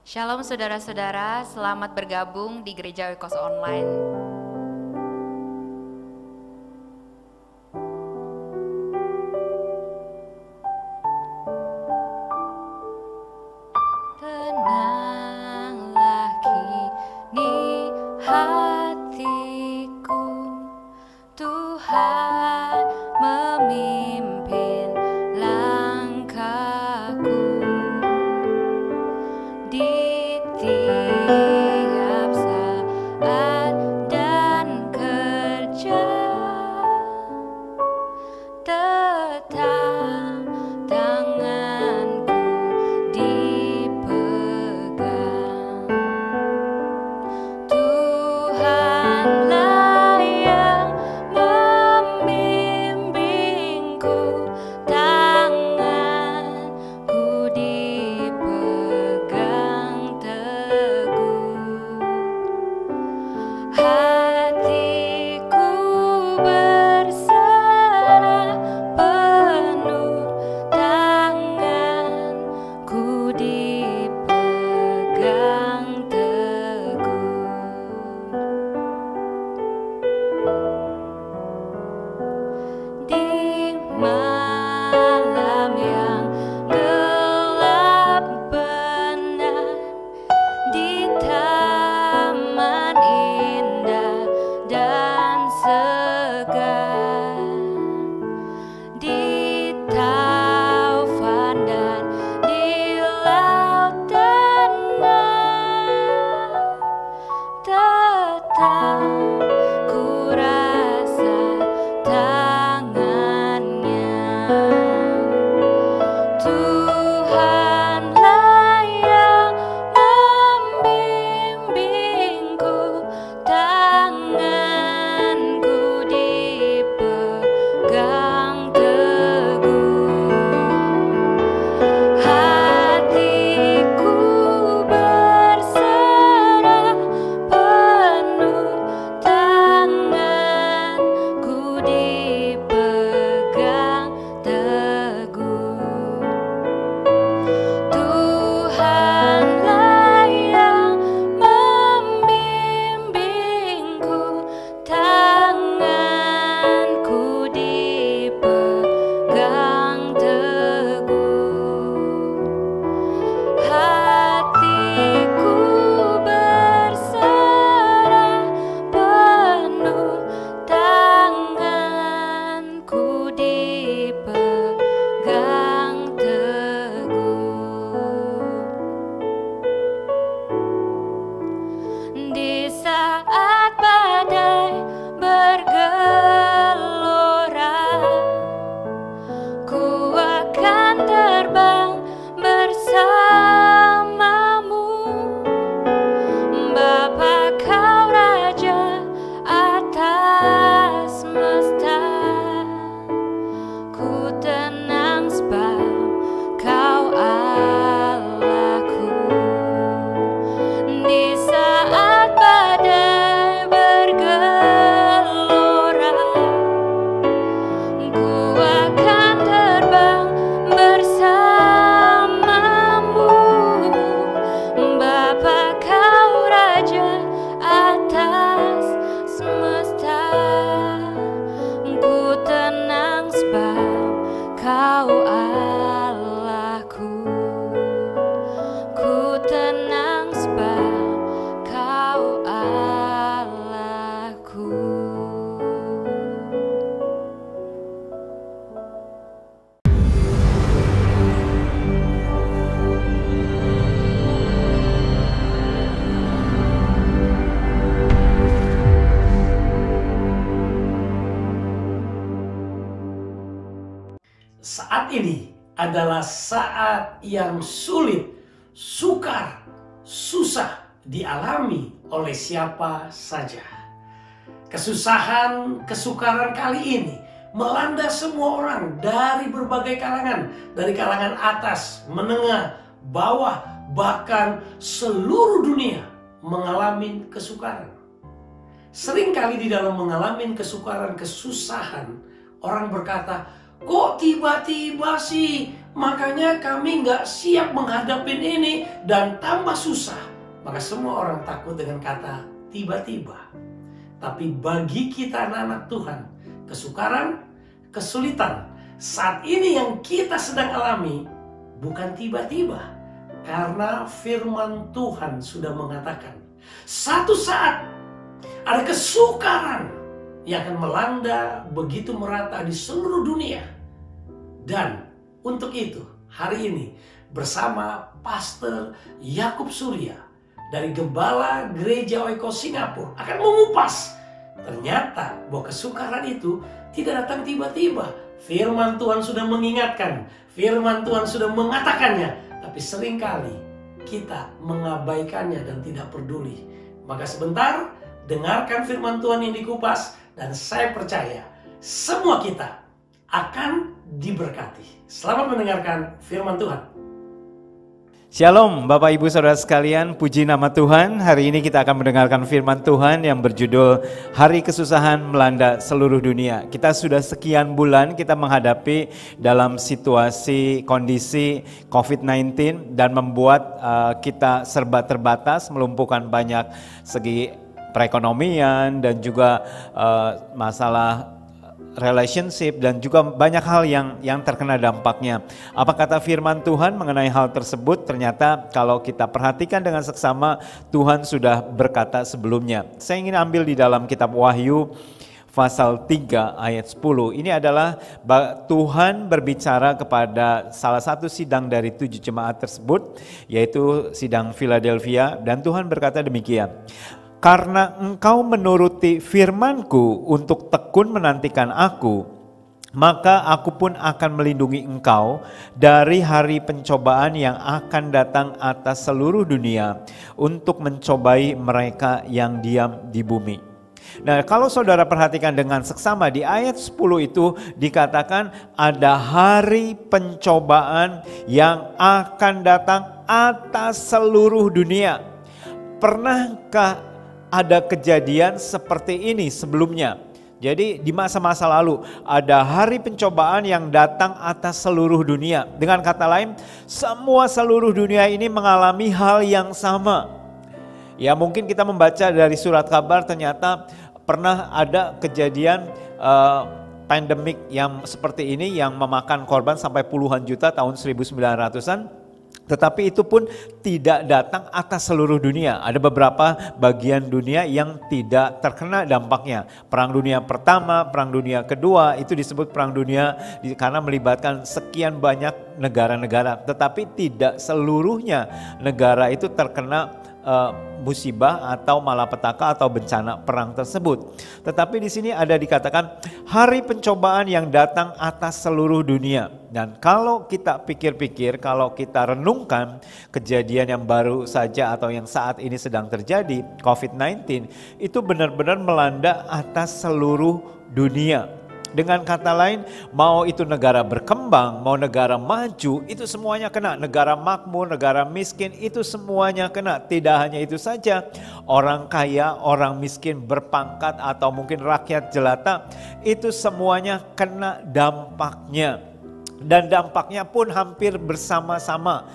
Shalom saudara-saudara, selamat bergabung di Gereja Oikos Online. Tenanglah kini hatiku, Tuhan memimpin langkahku. Di tiap saat dan kerja, tetap tanganku dipegang. Tuhanlah yang membimbingku, tanganku dipegang teguh. Hatiku berserah penuh, tanganku dipegang teguh. Di malam yang gelap benar, di taman indah dan segar, di taufan dan di laut tenang, tetap ku rasa tangannya. Tuhanlah yang membimbingku, tanganku dipegang teguh. Hatiku berserah penuh, tanganku dipegang teguh. Tuhanlah yang membimbingku, tanganku dipegang teguh. Hatiku berserah penuh, tanganku dipegang teguh. Di saat badai bergelora, ku akan terbang bersamamu. Bapa, kau raja atas semesta, ku tenang sebab kau Allahku. Di saat badai bergelora, ku akan terbang bersamamu. Bapa, kau raja atas semesta, ku tenang sebab kau Allahku. Ku tenang sebab kau Allahku. Saat ini adalah saat yang sulit, sukar, susah dialami oleh siapa saja. Kesusahan, kesukaran kali ini melanda semua orang dari berbagai kalangan, dari kalangan atas, menengah, bawah, bahkan seluruh dunia mengalami kesukaran. Seringkali di dalam mengalami kesukaran, kesusahan, orang berkata, kok tiba-tiba sih Makanya kami nggak siap menghadapin ini dan tambah susah. Maka semua orang takut dengan kata tiba-tiba. Tapi bagi kita anak-anak Tuhan, kesukaran, kesulitan saat ini yang kita sedang alami bukan tiba-tiba. Karena firman Tuhan sudah mengatakan, satu saat ada kesukaran yang akan melanda begitu merata di seluruh dunia. Dan untuk itu, hari ini bersama Pastor Yakub Surya dari Gembala Gereja Oiko Singapura akan mengupas ternyata bahwa kesukaran itu tidak datang tiba-tiba. Firman Tuhan sudah mengingatkan, firman Tuhan sudah mengatakannya, tapi seringkali kita mengabaikannya dan tidak peduli. Maka sebentar, dengarkan firman Tuhan yang dikupas, dan saya percaya semua kita akan diberkati. Selamat mendengarkan firman Tuhan. Shalom Bapak Ibu Saudara sekalian, puji nama Tuhan. Hari ini kita akan mendengarkan firman Tuhan yang berjudul Hari Kesusahan Melanda Seluruh Dunia. Kita sudah sekian bulan kita menghadapi dalam situasi kondisi COVID-19 dan membuat kita serba terbatas, melumpuhkan banyak segi perekonomian dan juga masalah relationship dan juga banyak hal yang terkena dampaknya. Apa kata firman Tuhan mengenai hal tersebut? Ternyata kalau kita perhatikan dengan seksama, Tuhan sudah berkata sebelumnya. Saya ingin ambil di dalam kitab Wahyu pasal 3 ayat 10. Ini adalah Tuhan berbicara kepada salah satu sidang dari 7 jemaat tersebut, yaitu sidang Philadelphia, dan Tuhan berkata demikian. Karena engkau menuruti firman-Ku untuk tekun menantikan Aku, maka Aku pun akan melindungi engkau dari hari pencobaan yang akan datang atas seluruh dunia untuk mencobai mereka yang diam di bumi. Nah, kalau saudara perhatikan dengan seksama di ayat 10 itu dikatakan ada hari pencobaan yang akan datang atas seluruh dunia. Pernahkah ada kejadian seperti ini sebelumnya? Jadi di masa-masa lalu ada hari pencobaan yang datang atas seluruh dunia. Dengan kata lain, seluruh dunia ini mengalami hal yang sama. Ya, mungkin kita membaca dari surat kabar, ternyata pernah ada kejadian pandemik yang seperti ini yang memakan korban sampai puluhan juta tahun 1900-an. Tetapi itu pun tidak datang atas seluruh dunia. Ada beberapa bagian dunia yang tidak terkena dampaknya. Perang Dunia Pertama, Perang Dunia Kedua, itu disebut Perang Dunia karena melibatkan sekian banyak negara-negara. Tetapi tidak seluruhnya negara itu terkena musibah atau malapetaka atau bencana perang tersebut. Tetapi di sini ada dikatakan hari pencobaan yang datang atas seluruh dunia. Dan kalau kita pikir-pikir, kalau kita renungkan kejadian yang baru saja atau yang saat ini sedang terjadi, COVID-19, itu benar-benar melanda atas seluruh dunia. Dengan kata lain, mau itu negara berkembang, mau negara maju, itu semuanya kena. Negara makmur, negara miskin, itu semuanya kena. Tidak hanya itu saja, orang kaya, orang miskin, berpangkat atau mungkin rakyat jelata, itu semuanya kena dampaknya. Dan dampaknya pun hampir bersama-sama.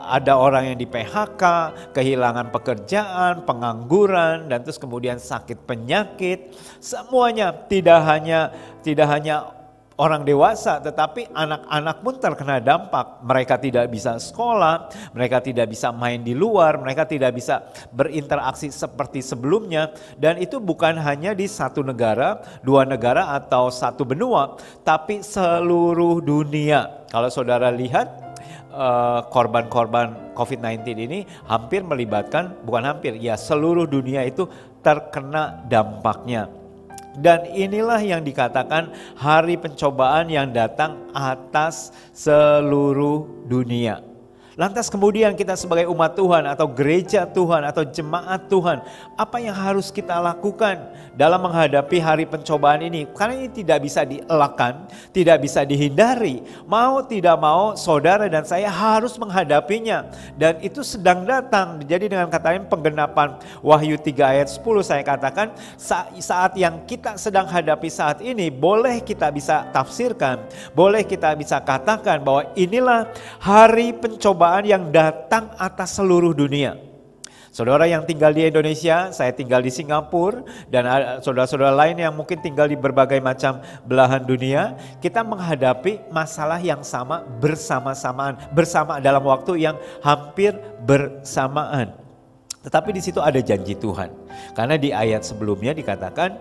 Ada orang yang di PHK, kehilangan pekerjaan, pengangguran, dan terus kemudian sakit penyakit. Semuanya tidak hanya orang dewasa, tetapi anak-anak pun terkena dampak. Mereka tidak bisa sekolah, mereka tidak bisa main di luar, mereka tidak bisa berinteraksi seperti sebelumnya. Dan itu bukan hanya di satu negara, dua negara atau satu benua, tapi seluruh dunia. Kalau saudara lihat korban-korban COVID-19 ini hampir melibatkan, bukan hampir, ya seluruh dunia itu terkena dampaknya. Dan inilah yang dikatakan hari pencobaan yang datang atas seluruh dunia. Lantas kemudian kita sebagai umat Tuhan atau gereja Tuhan atau jemaat Tuhan, apa yang harus kita lakukan dalam menghadapi hari pencobaan ini? Karena ini tidak bisa dielakkan, tidak bisa dihindari. Mau tidak mau saudara dan saya harus menghadapinya. Dan itu sedang datang. Jadi dengan kata lain penggenapan Wahyu 3 ayat 10 saya katakan saat yang kita sedang hadapi saat ini boleh kita bisa tafsirkan, boleh kita bisa katakan bahwa inilah hari pencobaan yang datang atas seluruh dunia. Saudara yang tinggal di Indonesia, saya tinggal di Singapura, dan saudara-saudara lain yang mungkin tinggal di berbagai macam belahan dunia, kita menghadapi masalah yang sama bersama dalam waktu yang hampir bersamaan. Tetapi di situ ada janji Tuhan. Karena di ayat sebelumnya dikatakan,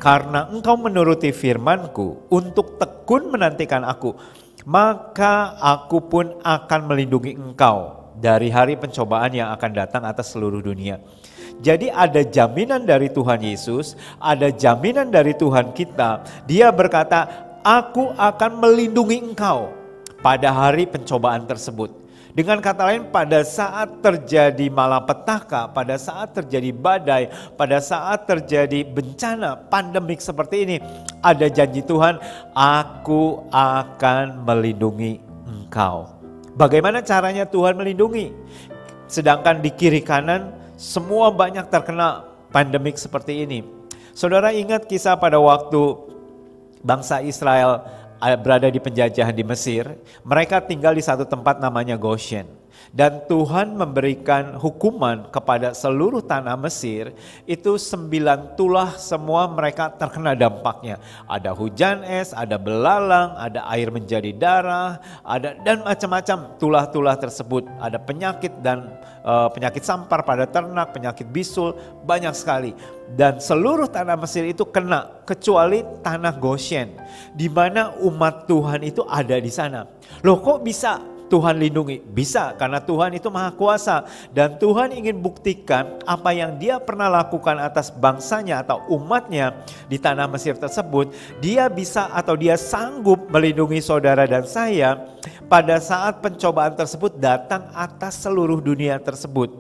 karena engkau menuruti firman-Ku untuk tekun menantikan Aku, maka Aku pun akan melindungi engkau dari hari pencobaan yang akan datang atas seluruh dunia. Jadi ada jaminan dari Tuhan Yesus, ada jaminan dari Tuhan kita. Dia berkata, Aku akan melindungi engkau pada hari pencobaan tersebut. Dengan kata lain, pada saat terjadi malapetaka, pada saat terjadi badai, pada saat terjadi bencana pandemik seperti ini, ada janji Tuhan, Aku akan melindungi engkau. Bagaimana caranya Tuhan melindungi? Sedangkan di kiri kanan semua banyak terkena pandemik seperti ini. Saudara ingat kisah pada waktu bangsa Israel berada di penjajahan di Mesir, mereka tinggal di satu tempat namanya Goshen. Dan Tuhan memberikan hukuman kepada seluruh tanah Mesir, itu 9 tulah semua mereka terkena dampaknya. Ada hujan es, ada belalang, ada air menjadi darah, dan macam-macam tulah-tulah tersebut. Ada penyakit dan penyakit sampar pada ternak, penyakit bisul, banyak sekali. Dan seluruh tanah Mesir itu kena, kecuali tanah Goshen, di mana umat Tuhan itu ada di sana. Loh kok bisa Tuhan lindungi? Bisa, karena Tuhan itu maha kuasa. Dan Tuhan ingin buktikan apa yang dia pernah lakukan atas bangsanya atau umatnya di tanah Mesir tersebut. Dia bisa atau dia sanggup melindungi saudara dan saya pada saat pencobaan tersebut datang atas seluruh dunia tersebut.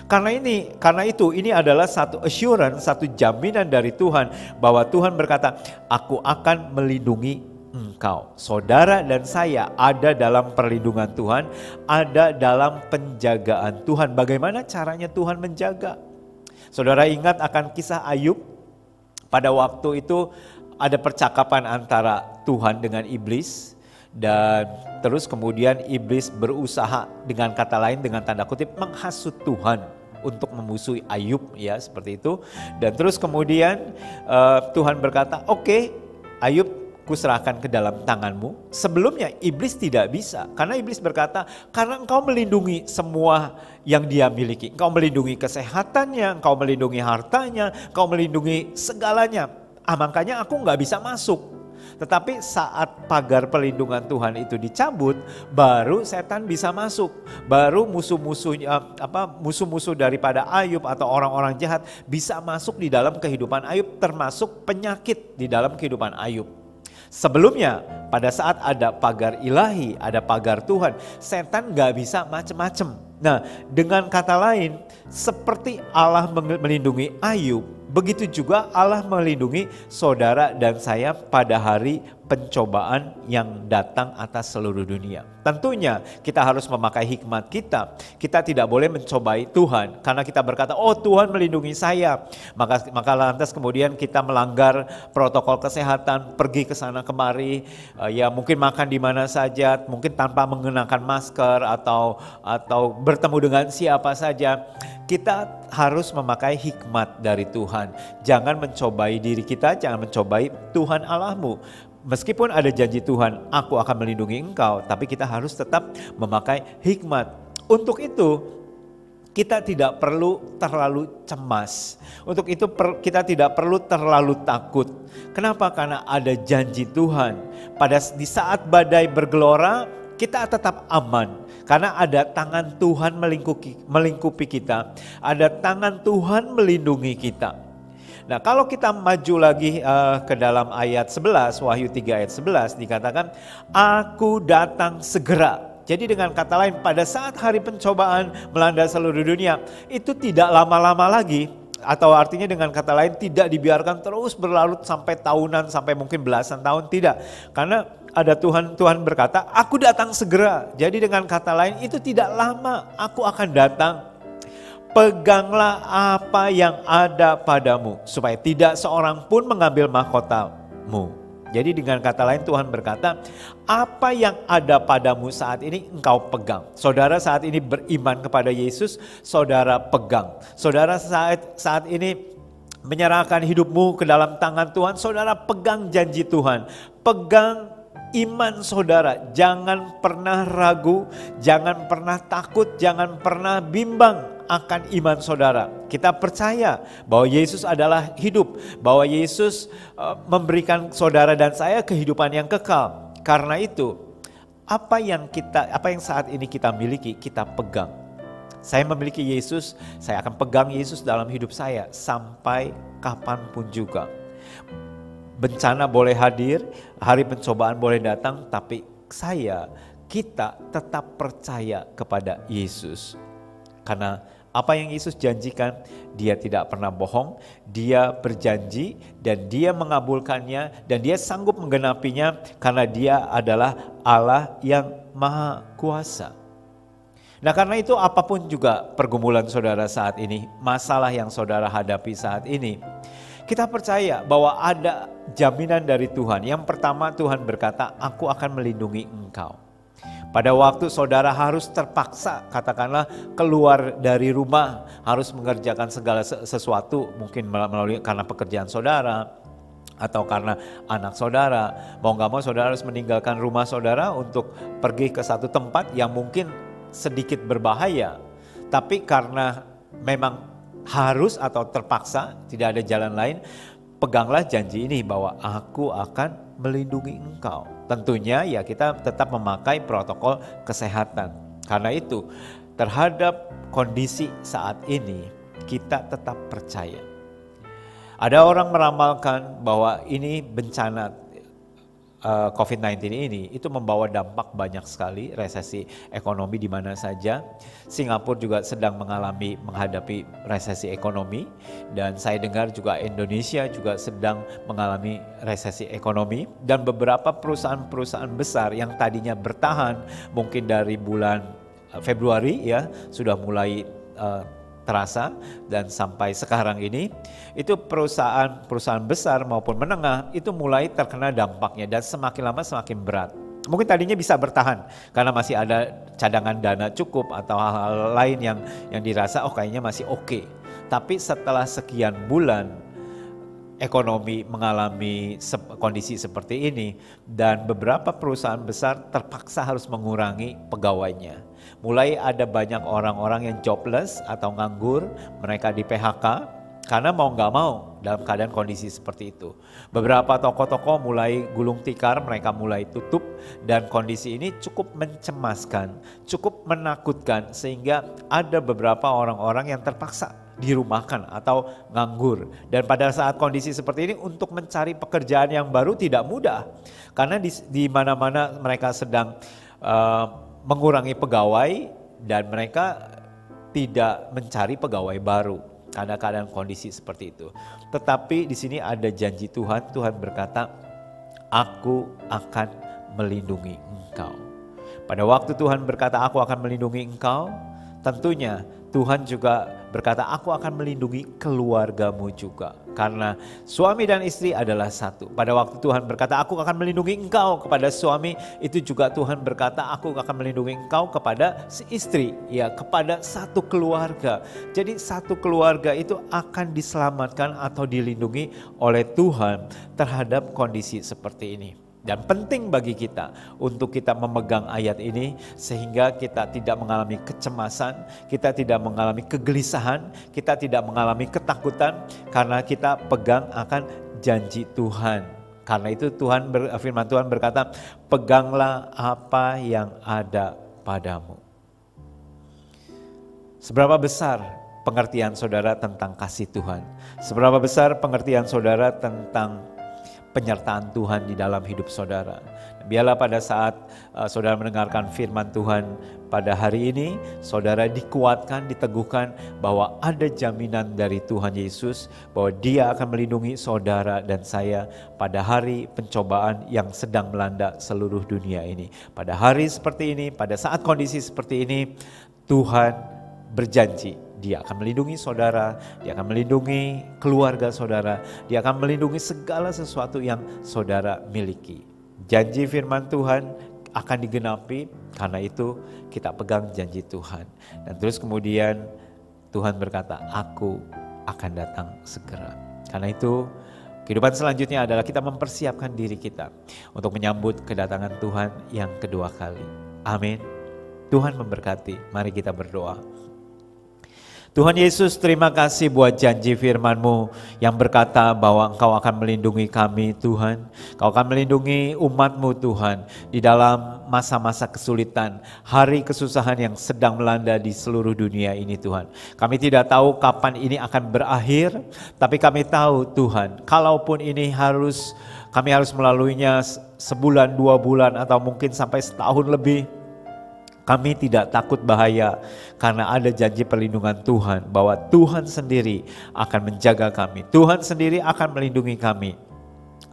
Karena itu ini adalah satu assurance, satu jaminan dari Tuhan bahwa Tuhan berkata, Aku akan melindungi engkau. Saudara dan saya ada dalam perlindungan Tuhan, ada dalam penjagaan Tuhan. Bagaimana caranya Tuhan menjaga? Saudara ingat akan kisah Ayub? Pada waktu itu ada percakapan antara Tuhan dengan iblis, dan terus kemudian iblis berusaha, dengan kata lain, dengan tanda kutip, menghasut Tuhan untuk memusuhi Ayub, ya seperti itu. Dan terus kemudian Tuhan berkata, oke, Ayub, kuserahkan ke dalam tanganmu. Sebelumnya iblis tidak bisa, karena iblis berkata, karena engkau melindungi semua yang dia miliki. Engkau melindungi kesehatannya, engkau melindungi hartanya, engkau melindungi segalanya. Makanya aku nggak bisa masuk. Tetapi saat pagar pelindungan Tuhan itu dicabut, baru setan bisa masuk. Baru musuh-musuh daripada Ayub atau orang-orang jahat bisa masuk di dalam kehidupan Ayub, termasuk penyakit di dalam kehidupan Ayub. Sebelumnya pada saat ada pagar ilahi, ada pagar Tuhan, setan gak bisa macam-macam. Nah, dengan kata lain, seperti Allah melindungi Ayub, begitu juga Allah melindungi saudara dan saya pada hari pencobaan yang datang atas seluruh dunia. Tentunya kita harus memakai hikmat kita. Kita tidak boleh mencobai Tuhan karena kita berkata, oh Tuhan melindungi saya. Maka lantas kemudian kita melanggar protokol kesehatan, pergi ke sana kemari, ya mungkin makan di mana saja, mungkin tanpa mengenakan masker atau bertemu dengan siapa saja. Kita harus memakai hikmat dari Tuhan. Jangan mencobai diri kita, jangan mencobai Tuhan Allahmu. Meskipun ada janji Tuhan, aku akan melindungi engkau, tapi kita harus tetap memakai hikmat. Untuk itu, kita tidak perlu terlalu cemas. Untuk itu kita tidak perlu terlalu takut. Kenapa? Karena ada janji Tuhan. Di saat badai bergelora, kita tetap aman. Karena ada tangan Tuhan melingkupi kita. Ada tangan Tuhan melindungi kita. Nah, kalau kita maju lagi ke dalam ayat 11, Wahyu 3 ayat 11 dikatakan, Aku datang segera. Jadi dengan kata lain, pada saat hari pencobaan melanda seluruh dunia, itu tidak lama-lama lagi. Atau artinya dengan kata lain, tidak dibiarkan terus berlarut sampai tahunan, sampai mungkin belasan tahun, tidak. Karena ada Tuhan berkata, aku datang segera. Jadi dengan kata lain, itu tidak lama, aku akan datang. Peganglah apa yang ada padamu, supaya tidak seorang pun mengambil mahkotamu. Jadi dengan kata lain Tuhan berkata, apa yang ada padamu saat ini engkau pegang. Saudara saat ini beriman kepada Yesus, saudara pegang. Saudara saat ini menyerahkan hidupmu ke dalam tangan Tuhan, saudara pegang janji Tuhan. Pegang iman saudara, jangan pernah ragu, jangan pernah takut, jangan pernah bimbang akan iman saudara. Kita percaya bahwa Yesus adalah hidup, bahwa Yesus memberikan saudara dan saya kehidupan yang kekal. Karena itu, apa yang saat ini kita miliki, kita pegang. Saya memiliki Yesus, saya akan pegang Yesus dalam hidup saya sampai kapanpun juga. Bencana boleh hadir, hari pencobaan boleh datang, tapi kita tetap percaya kepada Yesus. Karena apa yang Yesus janjikan, dia tidak pernah bohong, dia berjanji dan dia mengabulkannya dan dia sanggup menggenapinya karena dia adalah Allah yang Maha Kuasa. Nah karena itu apapun juga pergumulan saudara saat ini, masalah yang saudara hadapi saat ini, kita percaya bahwa ada jaminan dari Tuhan. Yang pertama Tuhan berkata, aku akan melindungi engkau. Pada waktu saudara harus terpaksa, katakanlah keluar dari rumah, harus mengerjakan segala sesuatu, mungkin melalui karena pekerjaan saudara, atau karena anak saudara, mau gak mau saudara harus meninggalkan rumah saudara untuk pergi ke satu tempat yang mungkin sedikit berbahaya. Tapi karena memang harus atau terpaksa, tidak ada jalan lain, peganglah janji ini bahwa aku akan melindungi engkau. Tentunya ya kita tetap memakai protokol kesehatan. Karena itu terhadap kondisi saat ini kita tetap percaya. Ada orang meramalkan bahwa ini bencana COVID-19 ini itu membawa dampak banyak sekali, resesi ekonomi di mana saja. Singapura juga sedang menghadapi resesi ekonomi, dan saya dengar juga Indonesia juga sedang mengalami resesi ekonomi, dan beberapa perusahaan-perusahaan besar yang tadinya bertahan mungkin dari bulan Februari ya sudah mulai terasa, dan sampai sekarang ini itu perusahaan besar maupun menengah itu mulai terkena dampaknya dan semakin lama semakin berat. Mungkin tadinya bisa bertahan karena masih ada cadangan dana cukup atau hal-hal lain yang dirasa kayaknya masih oke. Tapi setelah sekian bulan ekonomi mengalami kondisi seperti ini dan beberapa perusahaan besar terpaksa harus mengurangi pegawainya. Mulai ada banyak orang-orang yang jobless atau nganggur, mereka di PHK karena mau gak mau dalam keadaan kondisi seperti itu. Beberapa toko-toko mulai gulung tikar, mereka mulai tutup, dan kondisi ini cukup mencemaskan, cukup menakutkan, sehingga ada beberapa orang-orang yang terpaksa dirumahkan atau nganggur. Dan pada saat kondisi seperti ini untuk mencari pekerjaan yang baru tidak mudah, karena di mana-mana mereka sedang mengurangi pegawai dan mereka tidak mencari pegawai baru. Ada keadaan kondisi seperti itu. Tetapi di sini ada janji Tuhan. Tuhan berkata, aku akan melindungi engkau. Pada waktu Tuhan berkata, aku akan melindungi engkau, tentunya Tuhan juga berkata, aku akan melindungi keluargamu juga. Karena suami dan istri adalah satu. Pada waktu Tuhan berkata, aku akan melindungi engkau kepada suami, itu juga Tuhan berkata, aku akan melindungi engkau kepada si istri, ya, kepada satu keluarga. Jadi satu keluarga itu akan diselamatkan atau dilindungi oleh Tuhan terhadap kondisi seperti ini. Dan penting bagi kita untuk kita memegang ayat ini sehingga kita tidak mengalami kecemasan, kita tidak mengalami kegelisahan, kita tidak mengalami ketakutan karena kita pegang akan janji Tuhan. Karena itu firman Tuhan berkata, peganglah apa yang ada padamu. Seberapa besar pengertian saudara tentang kasih Tuhan? Seberapa besar pengertian saudara tentang penyertaan Tuhan di dalam hidup saudara. Biarlah pada saat saudara mendengarkan firman Tuhan pada hari ini, saudara dikuatkan, diteguhkan bahwa ada jaminan dari Tuhan Yesus bahwa Dia akan melindungi saudara dan saya pada hari pencobaan yang sedang melanda seluruh dunia ini. Pada hari seperti ini, pada saat kondisi seperti ini, Tuhan berjanji Dia akan melindungi saudara, Dia akan melindungi keluarga saudara, Dia akan melindungi segala sesuatu yang saudara miliki. Janji firman Tuhan akan digenapi, karena itu kita pegang janji Tuhan. Dan terus kemudian Tuhan berkata, aku akan datang segera. Karena itu kehidupan selanjutnya adalah kita mempersiapkan diri kita untuk menyambut kedatangan Tuhan yang kedua kali. Amin. Tuhan memberkati. Mari kita berdoa. Tuhan Yesus, terima kasih buat janji firman-Mu yang berkata bahwa Engkau akan melindungi kami Tuhan. Engkau akan melindungi umat-Mu Tuhan di dalam masa-masa kesulitan, hari kesusahan yang sedang melanda di seluruh dunia ini Tuhan. Kami tidak tahu kapan ini akan berakhir, tapi kami tahu Tuhan, kalaupun ini kami harus melaluinya sebulan, 2 bulan, atau mungkin sampai setahun lebih, kami tidak takut bahaya karena ada janji perlindungan Tuhan bahwa Tuhan sendiri akan menjaga kami. Tuhan sendiri akan melindungi kami.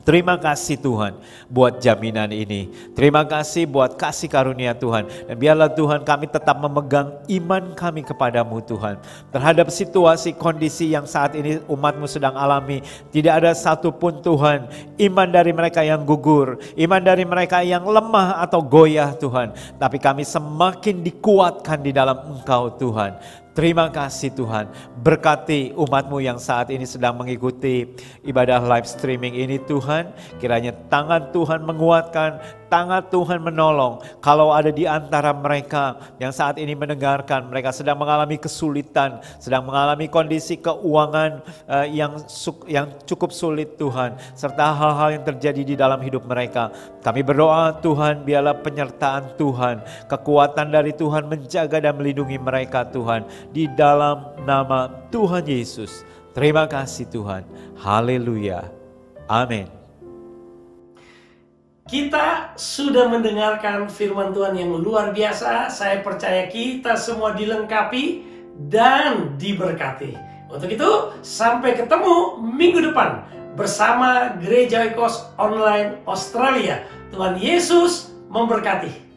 Terima kasih Tuhan buat jaminan ini. Terima kasih buat kasih karunia Tuhan. Dan biarlah Tuhan kami tetap memegang iman kami kepadamu Tuhan. Terhadap situasi kondisi yang saat ini umat-Mu sedang alami. Tidak ada satupun Tuhan iman dari mereka yang gugur. Iman dari mereka yang lemah atau goyah Tuhan. Tapi kami semakin dikuatkan di dalam Engkau Tuhan. Terima kasih Tuhan, berkati umat-Mu yang saat ini sedang mengikuti ibadah live streaming ini Tuhan. Kiranya tangan Tuhan menguatkan, tangan Tuhan menolong. Kalau ada di antara mereka yang saat ini mendengarkan, mereka sedang mengalami kesulitan, sedang mengalami kondisi keuangan yang cukup sulit Tuhan, serta hal-hal yang terjadi di dalam hidup mereka. Kami berdoa Tuhan, biarlah penyertaan Tuhan, kekuatan dari Tuhan menjaga dan melindungi mereka Tuhan, di dalam nama Tuhan Yesus. Terima kasih Tuhan. Haleluya. Amin. Kita sudah mendengarkan firman Tuhan yang luar biasa. Saya percaya kita semua dilengkapi dan diberkati. Untuk itu, sampai ketemu minggu depan bersama Gereja Oikos Online Australia. Tuhan Yesus memberkati.